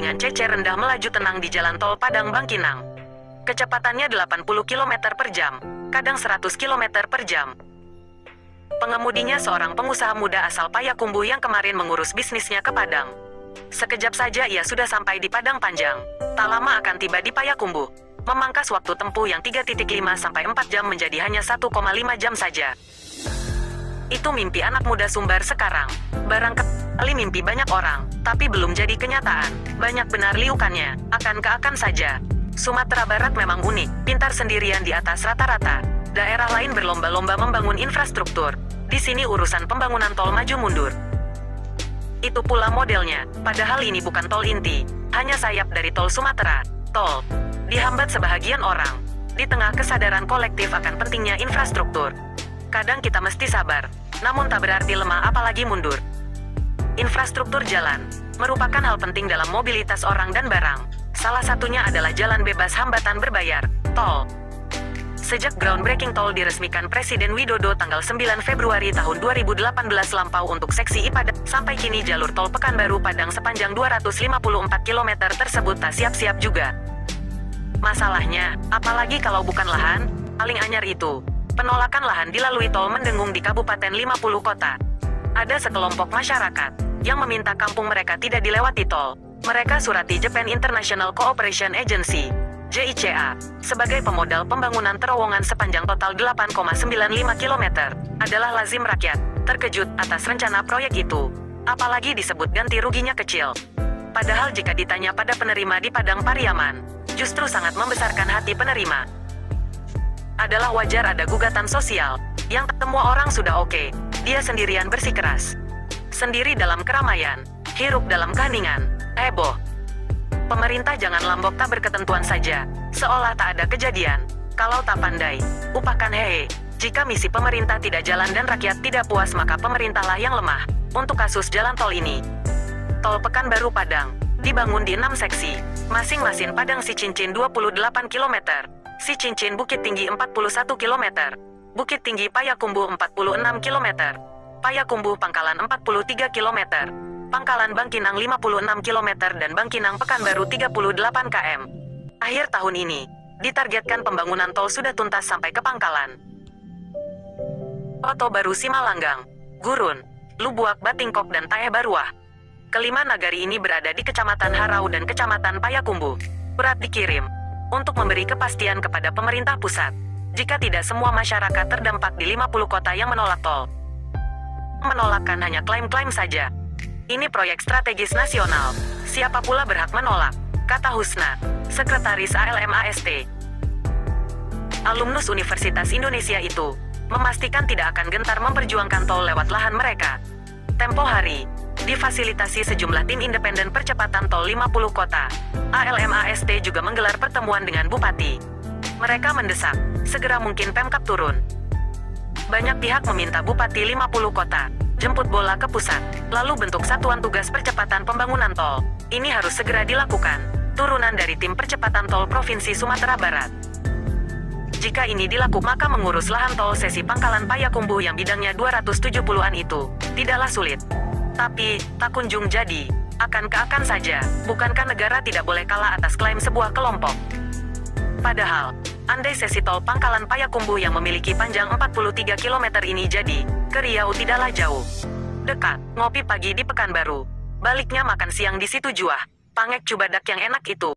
dengan CC rendah melaju tenang di jalan tol Padang Bangkinang. Kecepatannya 80 km per jam, kadang 100 km per jam. Pengemudinya seorang pengusaha muda asal Payakumbuh yang kemarin mengurus bisnisnya ke Padang. Sekejap saja ia sudah sampai di Padang Panjang. Tak lama akan tiba di Payakumbuh. Memangkas waktu tempuh yang 3,5-4 jam menjadi hanya 1,5 jam saja. Itu mimpi anak muda Sumbar sekarang. Barangkali mimpi banyak orang, tapi belum jadi kenyataan. Banyak benar liukannya, akan saja. Sumatera Barat memang unik, pintar sendirian di atas rata-rata. Daerah lain berlomba-lomba membangun infrastruktur. Di sini urusan pembangunan tol maju mundur. Itu pula modelnya, padahal ini bukan tol inti, hanya sayap dari tol Sumatera. Tol dihambat sebahagian orang, di tengah kesadaran kolektif akan pentingnya infrastruktur. Kadang kita mesti sabar, namun tak berarti lemah apalagi mundur. Infrastruktur jalan merupakan hal penting dalam mobilitas orang dan barang. Salah satunya adalah jalan bebas hambatan berbayar, tol. Sejak groundbreaking tol diresmikan Presiden Widodo tanggal 9 Februari tahun 2018 lampau untuk seksi Padang, sampai kini jalur tol Pekanbaru Padang sepanjang 254 km tersebut tak siap-siap juga. Masalahnya, apalagi kalau bukan lahan, paling anyar itu. Penolakan lahan dilalui tol mendengung di Kabupaten 50 kota. Ada sekelompok masyarakat yang meminta kampung mereka tidak dilewati tol. Mereka surati Japan International Cooperation Agency, JICA, sebagai pemodal pembangunan terowongan sepanjang total 8,95 km. Adalah lazim rakyat terkejut atas rencana proyek itu. Apalagi disebut ganti ruginya kecil. Padahal jika ditanya pada penerima di Padang Pariaman, justru sangat membesarkan hati penerima. Adalah wajar ada gugatan sosial, yang semua orang sudah oke, dia sendirian bersikeras. Sendiri dalam keramaian, hirup dalam keheningan, heboh. Pemerintah jangan lambok tak berketentuan saja, seolah tak ada kejadian. Kalau tak pandai, upahkan hehe. Jika misi pemerintah tidak jalan dan rakyat tidak puas maka pemerintahlah yang lemah. Untuk kasus jalan tol ini, tol Pekanbaru Padang, dibangun di 6 seksi, masing-masing Padang Sicincin 28 km. Si Cincin Bukit Tinggi 41 km, Bukit Tinggi Payakumbuh 46 km, Payakumbuh Pangkalan 43 km, Pangkalan Bangkinang 56 km dan Bangkinang Pekanbaru 38 km. Akhir tahun ini, ditargetkan pembangunan tol sudah tuntas sampai ke Pangkalan Oto Baru Simalanggang, Gurun, Lubuak Batingkok dan Taeh Baruah. Kelima nagari ini berada di Kecamatan Harau dan Kecamatan Payakumbuh. Surat dikirim untuk memberi kepastian kepada pemerintah pusat, jika tidak semua masyarakat terdampak di 50 kota yang menolak tol. Menolakkan hanya klaim-klaim saja. Ini proyek strategis nasional, siapa pula berhak menolak, kata Husna, Sekretaris ALMAST. Alumnus Universitas Indonesia itu, memastikan tidak akan gentar memperjuangkan tol lewat lahan mereka. Tempo hari, difasilitasi sejumlah tim independen percepatan tol 50 kota. ALMAST juga menggelar pertemuan dengan Bupati. Mereka mendesak, segera mungkin Pemkab turun. Banyak pihak meminta Bupati 50 kota, jemput bola ke pusat, lalu bentuk satuan tugas percepatan pembangunan tol. Ini harus segera dilakukan, turunan dari tim percepatan tol Provinsi Sumatera Barat. Jika ini dilakukan maka mengurus lahan tol sesi Pangkalan Payakumbuh yang bidangnya 270-an itu, tidaklah sulit. Tapi, tak kunjung jadi. Akan saja, bukankah negara tidak boleh kalah atas klaim sebuah kelompok? Padahal, andai sesi tol Pangkalan Payakumbuh yang memiliki panjang 43 km ini jadi, ke Riau tidaklah jauh. Dekat, ngopi pagi di Pekanbaru. Baliknya makan siang di situ Juah. Pangek Cubadak yang enak itu.